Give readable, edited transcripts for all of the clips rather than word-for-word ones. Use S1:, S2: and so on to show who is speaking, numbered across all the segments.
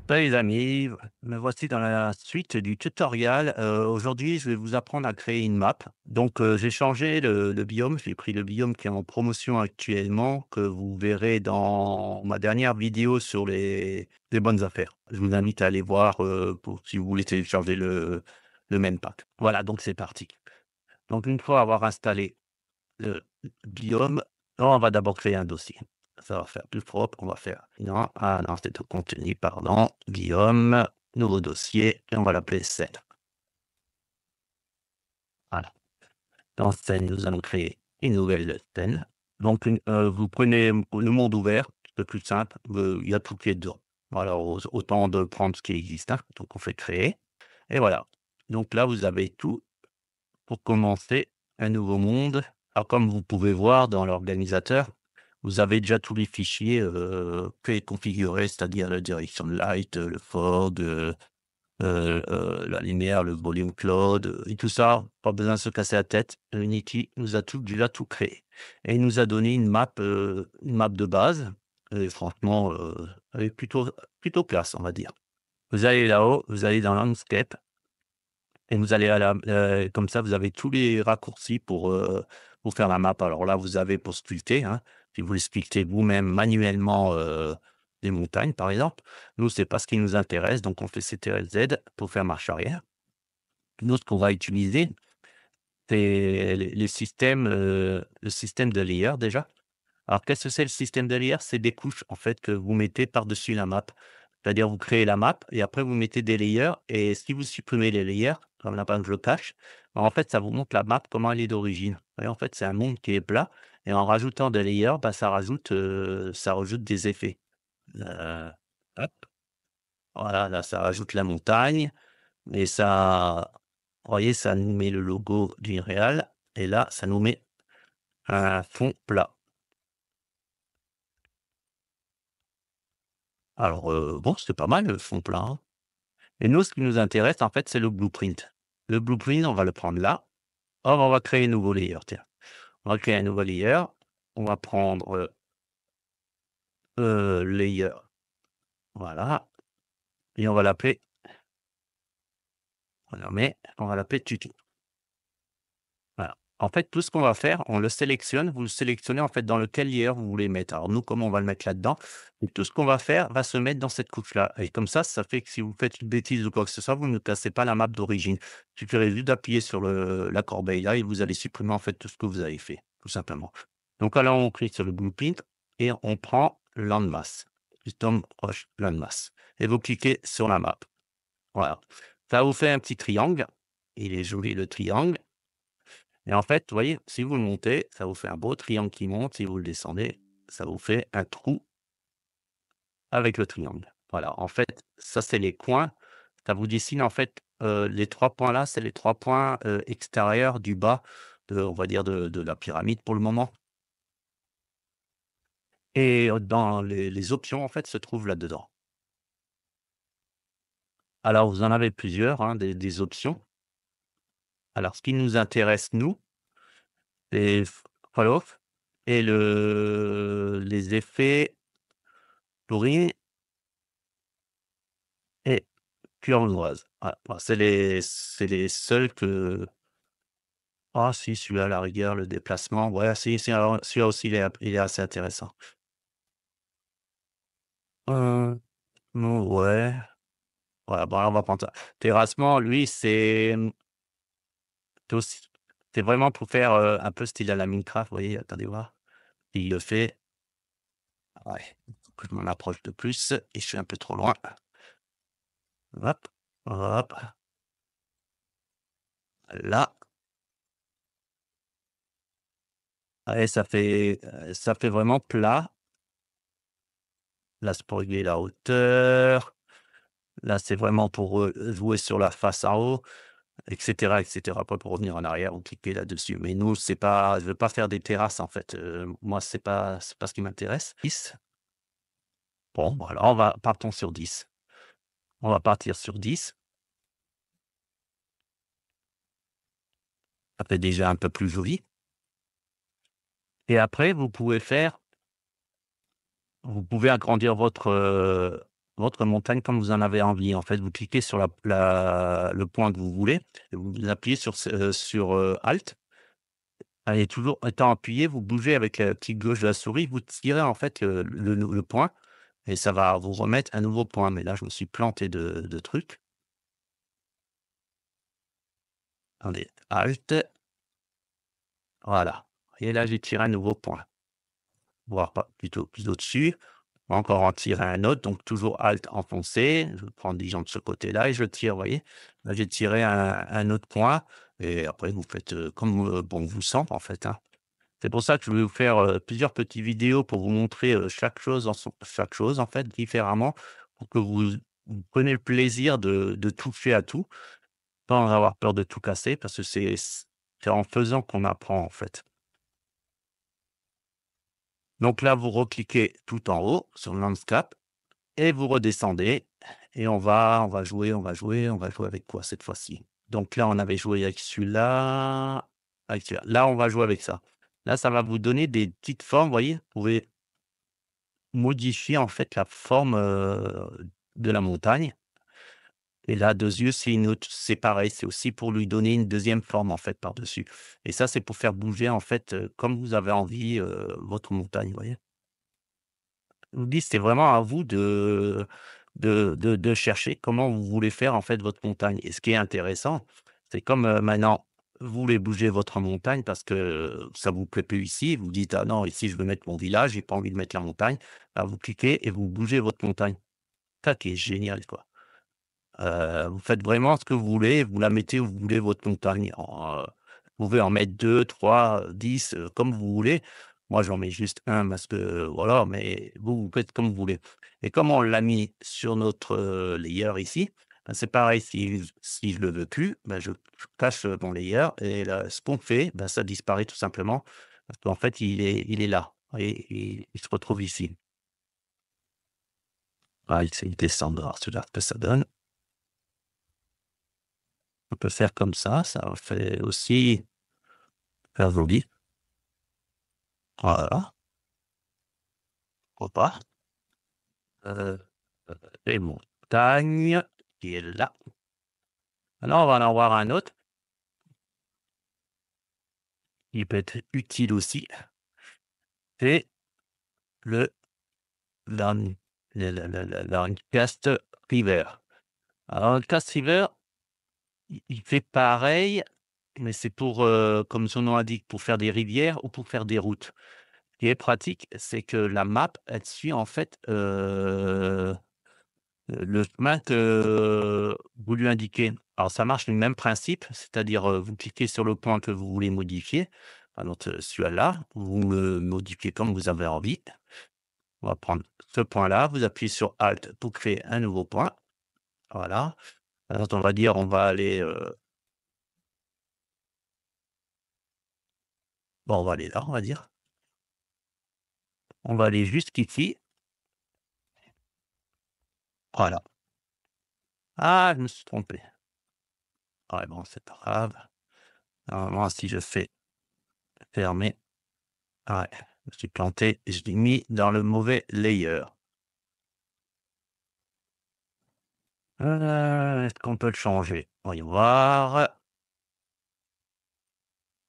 S1: Salut les amis, me voici dans la suite du tutoriel. Aujourd'hui, je vais vous apprendre à créer une map. Donc, j'ai changé le biome. J'ai pris le biome qui est en promotion actuellement, que vous verrez dans ma dernière vidéo sur les bonnes affaires. Je vous invite à aller voir si vous voulez télécharger le même pack. Voilà, donc c'est parti. Donc, une fois avoir installé le biome, on va d'abord créer un dossier. Ça va faire plus propre, on va faire non, ah non, c'était au contenu, pardon, biome, nouveau dossier et on va l'appeler scène. Voilà. Dans scène, nous allons créer une nouvelle scène. Donc vous prenez le monde ouvert, c'est le plus simple, il y a tout qui est dedans. Voilà, autant de prendre ce qui existe, hein. Donc on fait créer et voilà. Donc là, vous avez tout pour commencer un nouveau monde. Alors comme vous pouvez voir dans l'organisateur, vous avez déjà tous les fichiers, préconfigurés, c'est-à-dire la direction de light, le fog, la lumière, le volume cloud, et tout ça. Pas besoin de se casser la tête. Unity nous a déjà tout créé et il nous a donné une map de base et franchement, elle est plutôt classe, on va dire. Vous allez là-haut, vous allez dans Landscape et vous allez comme ça, vous avez tous les raccourcis pour faire la map. Alors là, vous avez pour sculpter, hein, si vous voulez sculpter vous-même manuellement, des montagnes, par exemple. Nous, c'est pas ce qui nous intéresse, donc on fait CTRL-Z pour faire marche arrière. Nous, ce qu'on va utiliser, c'est le système de layer déjà. Alors qu'est-ce que c'est le système de layer? C'est des couches, en fait, que vous mettez par-dessus la map. C'est-à-dire vous créez la map et après vous mettez des layers et si vous supprimez les layers, comme là par exemple je le cache, bah, en fait ça vous montre la map comment elle est d'origine. Et en fait c'est un monde qui est plat et en rajoutant des layers, bah, ça rajoute des effets. Heu, Hop, voilà, là ça rajoute la montagne et ça, vous voyez, ça nous met le logo d'Unreal et là ça nous met un fond plat. Alors, bon, c'est pas mal le fond plat, hein. Et nous, ce qui nous intéresse, en fait, c'est le blueprint. Le blueprint, on va le prendre là. Oh, on va créer un nouveau layer, tiens. On va créer un nouveau layer. On va prendre, layer, voilà, et on va l'appeler tuto. Voilà. En fait, tout ce qu'on va faire, on le sélectionne, vous le sélectionnez, en fait, dans lequel layer vous voulez mettre. Alors nous, comment on va le mettre là-dedans? Et tout ce qu'on va faire va se mettre dans cette couche-là et comme ça fait que si vous faites une bêtise ou quoi que ce soit, vous ne cassez pas la map d'origine. Il suffirait juste d'appuyer sur la corbeille là et vous allez supprimer, en fait, tout ce que vous avez fait, tout simplement. Donc alors, on clique sur le blueprint et on prend landmass, custom rush landmass et vous cliquez sur la map. Voilà. Ça vous fait un petit triangle. Il est joli le triangle. Et en fait, vous voyez, si vous le montez, ça vous fait un beau triangle qui monte. Si vous le descendez, ça vous fait un trou avec le triangle. Voilà, en fait, ça, c'est les coins. Ça vous dessine, en fait, les 3 points là, c'est les 3 points, extérieurs du bas on va dire, de la pyramide pour le moment. Et dans les options, en fait, se trouvent là-dedans. Alors, vous en avez plusieurs, hein, des options. Alors, ce qui nous intéresse, nous, c'est Fall-Off et les effets Blurring et Curnoise. Voilà, bah, c'est les seuls que ah si, celui-là, à la rigueur, le déplacement, ouais, si, alors celui-là aussi, il est assez intéressant. Heu, ouais, ouais, bon, on va prendre ça. Terrassement, lui, c'est aussi c'est vraiment pour faire, un peu style à la Minecraft, vous voyez? Attendez voir. Il le fait, ouais, faut que je m'en approche de plus et je suis un peu trop loin. Hop, hop, là, ouais, ça fait vraiment plat. Là, c'est pour régler la hauteur. Là, c'est vraiment pour, jouer sur la face en haut, et cetera. Après pour revenir en arrière, vous cliquez là-dessus. Mais nous, c'est pas je veux pas faire des terrasses en fait, moi, c'est pas ce qui m'intéresse. 10. Bon, voilà, partons sur 10. On va partir sur 10. Ça fait déjà un peu plus joli et après vous pouvez agrandir votre montagne comme vous en avez envie. En fait, vous cliquez sur le point que vous voulez et vous appuyez sur Alt. Et toujours étant appuyé, vous bougez avec la petite gauche de la souris, vous tirez en fait le point et ça va vous remettre un nouveau point. Mais là, je me suis planté de trucs. Attendez, Alt, voilà, et là, j'ai tiré un nouveau point, voire pas plutôt plus au-dessus. On va encore en tirer un autre, donc toujours Alt enfoncé. Je prends disons de ce côté-là et je tire, vous voyez? Là, j'ai tiré un autre point et après vous faites, comme, bon vous semble en fait, hein. C'est pour ça que je vais vous faire, plusieurs petites vidéos pour vous montrer, chaque chose en fait différemment pour que vous preniez le plaisir de toucher à tout, sans avoir peur de tout casser parce que c'est en faisant qu'on apprend en fait. Donc là, vous recliquez tout en haut sur Landscape et vous redescendez et on va jouer avec quoi cette fois-ci? Donc là, on avait joué avec celui-là. Là, on va jouer avec ça. Là, ça va vous donner des petites formes, vous voyez? Vous pouvez modifier en fait la forme, de la montagne et là, 2 yeux, c'est pareil, c'est aussi pour lui donner une deuxième forme en fait par-dessus et ça, c'est pour faire bouger en fait, comme vous avez envie, votre montagne, vous voyez? Je vous dis, c'est vraiment à vous de chercher comment vous voulez faire, en fait, votre montagne et ce qui est intéressant, c'est comme, maintenant, vous voulez bouger votre montagne parce que, ça vous plaît plus ici, vous dites: «Ah non, ici, je veux mettre mon village, j'ai pas envie de mettre la montagne». Bah, vous cliquez et vous bougez votre montagne. Ça qui est génial, quoi. Vous faites vraiment ce que vous voulez, vous la mettez où vous voulez votre montagne vous pouvez en mettre 2, 3, 10, comme vous voulez. Moi, j'en mets juste un parce que, voilà, mais vous faites comme vous voulez et comme on l'a mis sur notre, layer ici, bah, c'est pareil si je le veux plus, bah, je cache, mon layer et là, ce qu'on fait, bah, ça disparaît tout simplement parce qu'en fait, il est là et il se retrouve ici. On va essayer de descendre, voir ce que ça donne. On peut faire comme ça fait aussi faire joli. Voilà, pourquoi pas. Heu, les montagnes qui est là. Maintenant, on va en voir un autre qui peut être utile aussi, c'est le Lan le Lancaster River. Alors Lancaster River, il fait pareil, mais c'est pour, comme son nom l'indique, pour faire des rivières ou pour faire des routes. Ce qui est pratique, c'est que la map, elle suit en fait, le chemin que vous lui indiquez. Alors ça marche le même principe, c'est-à-dire, vous cliquez sur le point que vous voulez modifier. Par exemple, celui-là, vous le modifiez comme vous avez envie. On va prendre ce point-là, vous appuyez sur Alt pour créer un nouveau point. Voilà. Alors on va dire, on va aller, bon, on va aller là, on va dire. On va aller jusqu'ici. Voilà. Ah, je me suis trompé. Ouais, bon, c'est pas grave. Normalement, si je fais fermer, ouais, je me suis planté, je l'ai mis dans le mauvais layer. Est-ce qu'on peut le changer? Voyons voir.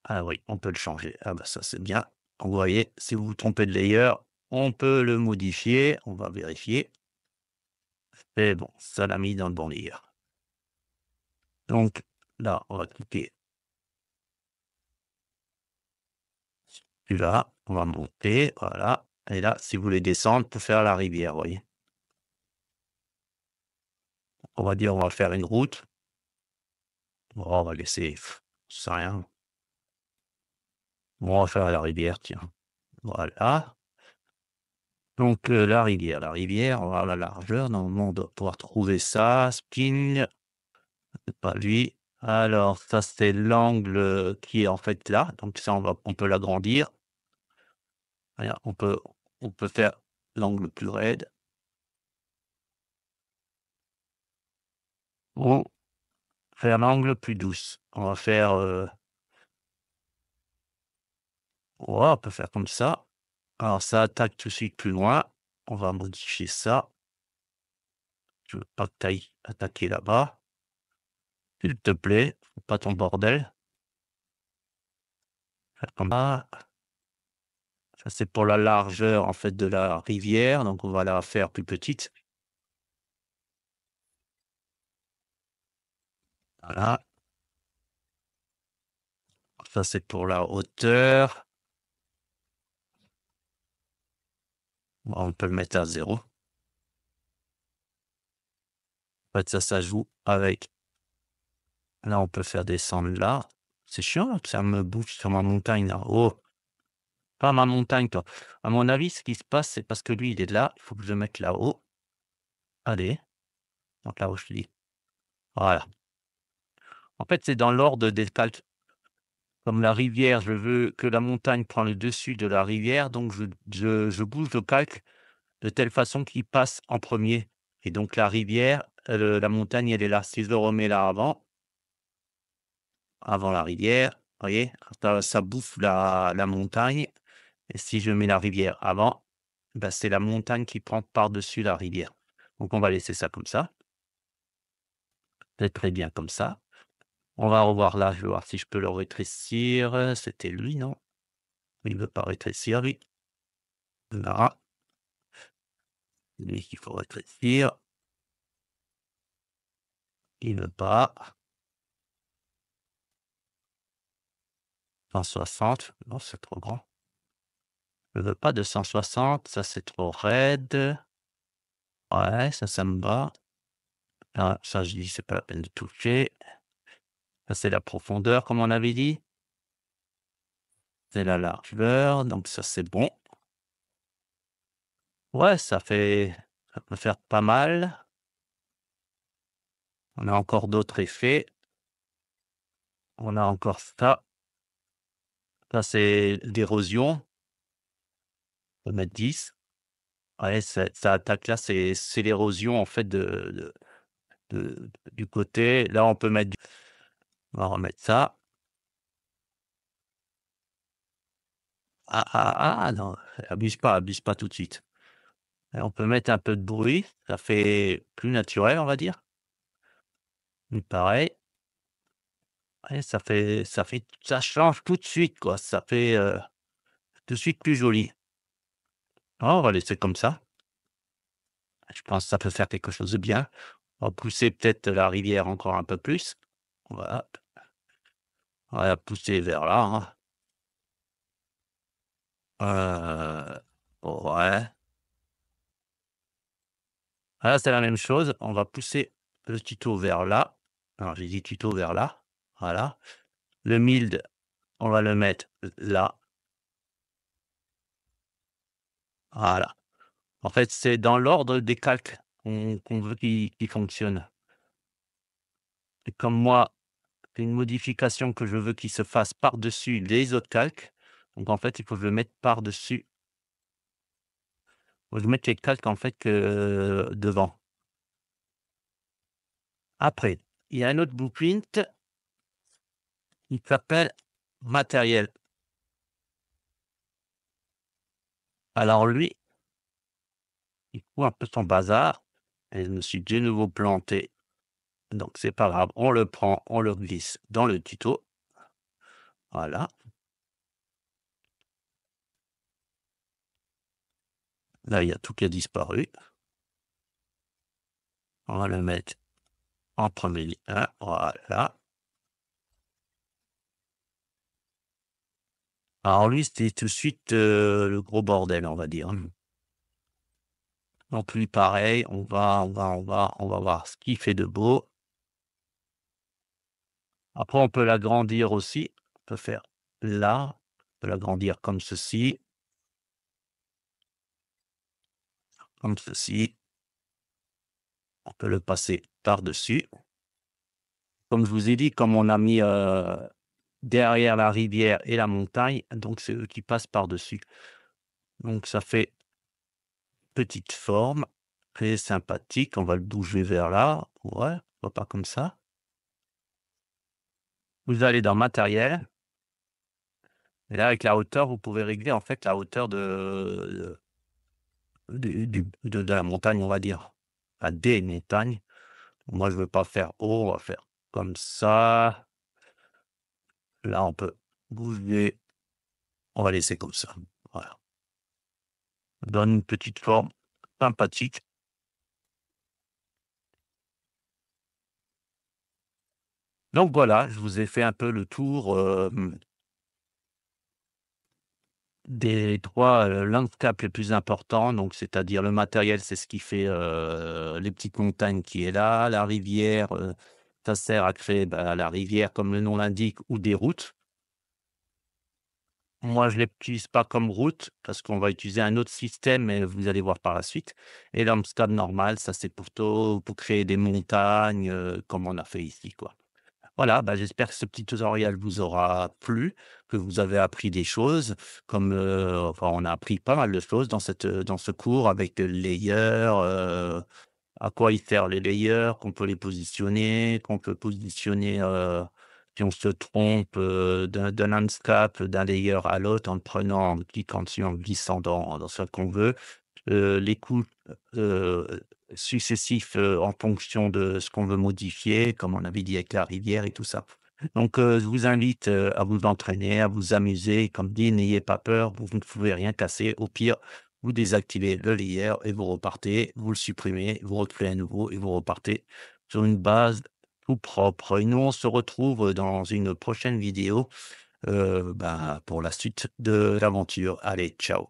S1: Ah oui, on peut le changer. Ah bah ça, c'est bien. Vous voyez, si vous vous trompez de layer, on peut le modifier. On va vérifier. Et bon, ça l'a mis dans le bon layer. Donc là, on va cliquer celui-là. On va monter, voilà. Et là, si vous voulez descendre pour faire la rivière, vous voyez. On va dire, on va faire une route. Bon, on va laisser, c'est rien. Bon, on va faire la rivière, tiens. Voilà. Donc, la rivière, on va la largeur. Normalement, on doit pouvoir trouver ça. Spin, c'est pas lui. Alors, ça, c'est l'angle qui est en fait là. Donc, ça, on peut l'agrandir. Regarde, on peut faire l'angle plus raide ou faire l'angle plus douce. On va faire, ouais, on peut faire comme ça. Alors, ça attaque tout de suite plus loin. On va modifier ça. Je veux pas que tu ailles attaquer là-bas. S'il te plaît, fais pas ton bordel. Faire comme ça. Ça, c'est pour la largeur, en fait, de la rivière, donc on va la faire plus petite. Voilà. Ça, c'est pour la hauteur. On peut le mettre à 0. En fait, ça joue avec là, on peut faire descendre là. C'est chiant, là, que ça me bouge sur ma montagne, là. Oh, pas ma montagne, toi. À mon avis, ce qui se passe, c'est parce que lui, il est là, il faut que je le mette là-haut. Allez, donc là où je te dis. Voilà. En fait, c'est dans l'ordre des calques. Comme la rivière, je veux que la montagne prend le dessus de la rivière, donc je bouge le calque de telle façon qu'il passe en premier. Et donc la rivière, la montagne, elle est là. Si je le remets là avant la rivière, vous voyez? Ça bouffe la montagne. Et si je mets la rivière avant, bah, c'est la montagne qui prend par-dessus la rivière. Donc on va laisser ça comme ça. C'est très bien comme ça. On va revoir là, je vais voir si je peux le rétrécir. C'était lui, non? Il ne veut pas rétrécir, lui. Là, lui qu'il faut rétrécir. Il ne veut pas. 160, non, c'est trop grand. Je veux pas de 160, ça c'est trop raide. Ouais, ça me va. Ah, ça, je dis, c'est pas la peine de toucher. Ça, c'est la profondeur, comme on avait dit. C'est la largeur, donc ça, c'est bon. Ouais, ça peut faire pas mal. On a encore d'autres effets. On a encore ça. Ça, c'est l'érosion. On peut mettre 10. Ouais, ça attaque là, c'est l'érosion en fait du côté. Là, on peut mettre on va remettre ça. Non, abuse pas tout de suite. Et on peut mettre un peu de bruit, ça fait plus naturel, on va dire. Lui pareil. Ouais, ça change tout de suite quoi, ça fait, tout de suite plus joli. Ah, on va laisser comme ça. Je pense que ça peut faire quelque chose de bien. On va pousser peut-être la rivière encore un peu plus. Voilà, on va la pousser vers là, hein. Ouais. Là, c'est la même chose. On va pousser le tuto vers là. Alors, j'ai dit tuto vers là. Voilà. Le mild, on va le mettre là. Voilà. En fait, c'est dans l'ordre des calques qu'on veut qu'ils fonctionnent. Et comme moi, c'est une modification que je veux qu'il se fasse par-dessus les autres calques. Donc, en fait, il faut que je le mette par-dessus. Faut que je mette les calques, en fait, devant. Après, il y a un autre blueprint, il s'appelle matériel. Alors lui, il fout un peu son bazar et je me suis de nouveau planté. Donc c'est pas grave, on le prend, on le glisse dans le tuto. Voilà, là il y a tout qui a disparu. On va le mettre en premier lien, voilà. Alors lui, c'était tout de suite, le gros bordel, on va dire. Donc lui pareil, on va voir ce qu'il fait de beau. Après on peut l'agrandir aussi, on peut faire là, on peut l'agrandir comme ceci. On peut le passer par-dessus. Comme je vous ai dit, comme on a mis, derrière la rivière et la montagne, donc c'est eux qui passent par-dessus. Donc ça fait petite forme, très sympathique. On va le bouger vers là. Ouais, pourquoi pas comme ça. Vous allez dans matériel et là avec la hauteur, vous pouvez régler en fait la hauteur de la montagne, on va dire. enfin des montagnes. Moi, je veux pas faire haut, on va faire comme ça. Là, on peut bouger, on va laisser comme ça. Voilà. Ça donne une petite forme sympathique. Donc voilà, je vous ai fait un peu le tour, des 3 landscapes les plus importants, donc c'est-à-dire le matériel, c'est ce qui fait, les petites montagnes qui est là. La rivière, ça sert à créer, bah, la rivière comme le nom l'indique ou des routes. Moi, je ne l'utilise pas comme route parce qu'on va utiliser un autre système, mais vous allez voir par la suite. Et landscape normal, ça c'est plutôt pour créer des montagnes, comme on a fait ici, quoi. Voilà, bah, j'espère que ce petit tutoriel vous aura plu, que vous avez appris des choses comme, enfin, on a appris pas mal de choses dans ce cours avec les layers, à quoi ils servent les layers, qu'on peut les positionner, qu'on peut positionner, si on se trompe, d'un landscape, d'un layer à l'autre en le prenant, en cliquant dessus, en glissant dans ce qu'on veut. Les coups, heu, successifs, en fonction de ce qu'on veut modifier, comme on avait dit avec la rivière et tout ça. Donc, je vous invite, à vous entraîner, à vous amuser. Comme dit, n'ayez pas peur, vous ne pouvez rien casser. Au pire, vous désactivez le layer et vous repartez, vous le supprimez, vous recréez à nouveau et vous repartez sur une base tout propre. Et nous, on se retrouve dans une prochaine vidéo, bah, pour la suite de l'aventure. Allez, ciao.